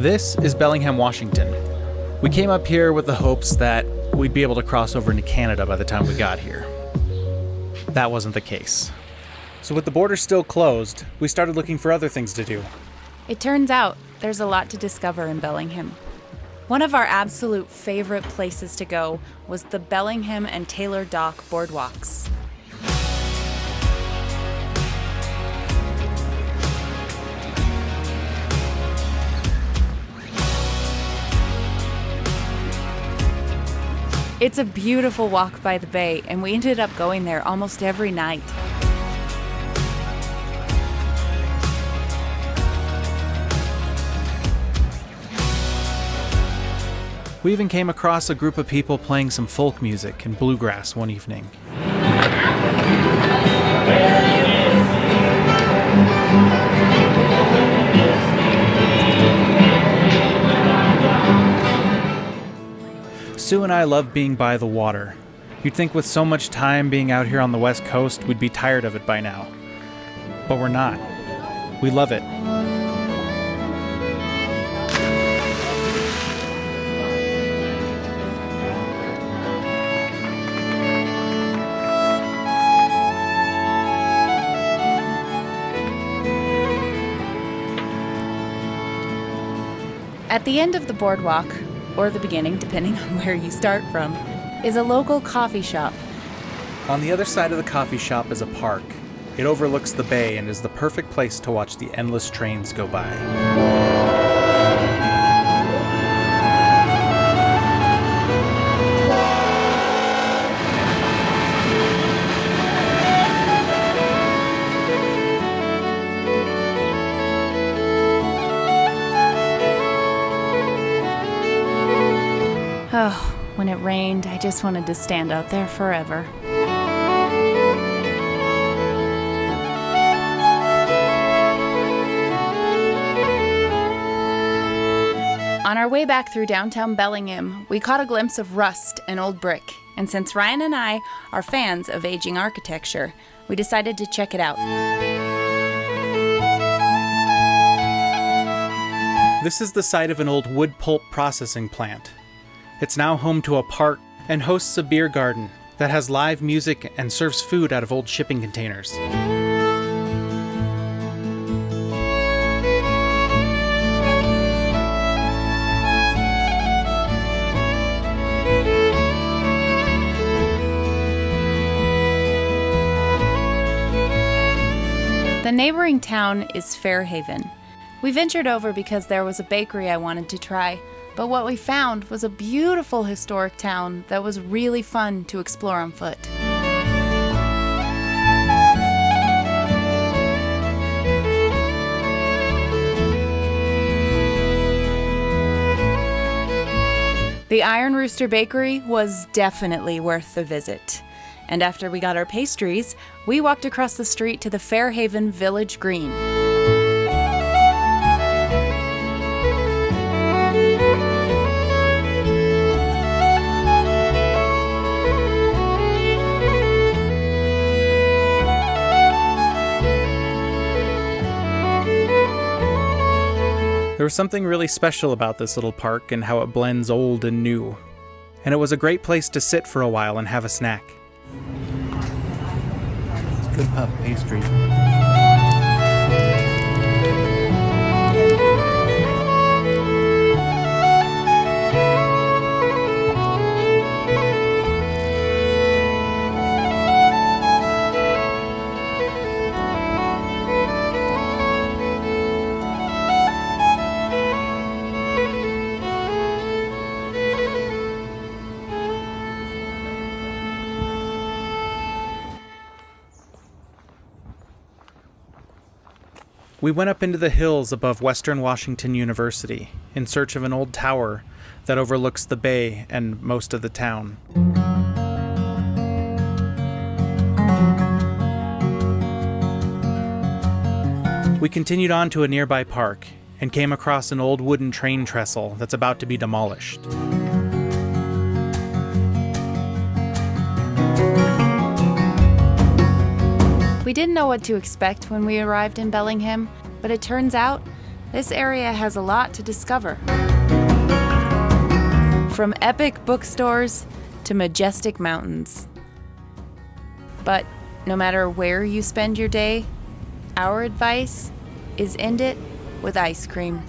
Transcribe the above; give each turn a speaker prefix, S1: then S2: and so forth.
S1: This is Bellingham, Washington. We came up here with the hopes that we'd be able to cross over into Canada by the time we got here. That wasn't the case. So with the border still closed, we started looking for other things to do.
S2: It turns out there's a lot to discover in Bellingham. One of our absolute favorite places to go was the Bellingham and Taylor Dock boardwalks. It's a beautiful walk by the bay, and we ended up going there almost every night.
S1: We even came across a group of people playing some folk music and bluegrass one evening. Sue and I love being by the water. You'd think with so much time being out here on the West Coast, we'd be tired of it by now. But we're not. We love it.
S2: At the end of the boardwalk, or the beginning, depending on where you start from, is a local coffee shop.
S1: On the other side of the coffee shop is a park. It overlooks the bay and is the perfect place to watch the endless trains go by.
S2: Oh, when it rained, I just wanted to stand out there forever. On our way back through downtown Bellingham, we caught a glimpse of rust and old brick. And since Ryan and I are fans of aging architecture, we decided to check it out.
S1: This is the site of an old wood pulp processing plant. It's now home to a park and hosts a beer garden that has live music and serves food out of old shipping containers.
S2: The neighboring town is Fairhaven. We ventured over because there was a bakery I wanted to try, but what we found was a beautiful historic town that was really fun to explore on foot. The Iron Rooster Bakery was definitely worth the visit. And after we got our pastries, we walked across the street to the Fairhaven Village Green.
S1: There was something really special about this little park and how it blends old and new. And it was a great place to sit for a while and have a snack. Good puff pastry. We went up into the hills above Western Washington University in search of an old tower that overlooks the bay and most of the town. We continued on to a nearby park, and came across an old wooden train trestle that's about to be demolished.
S2: We didn't know what to expect when we arrived in Bellingham, but it turns out this area has a lot to discover. From epic bookstores to majestic mountains. But no matter where you spend your day, our advice is end it with ice cream.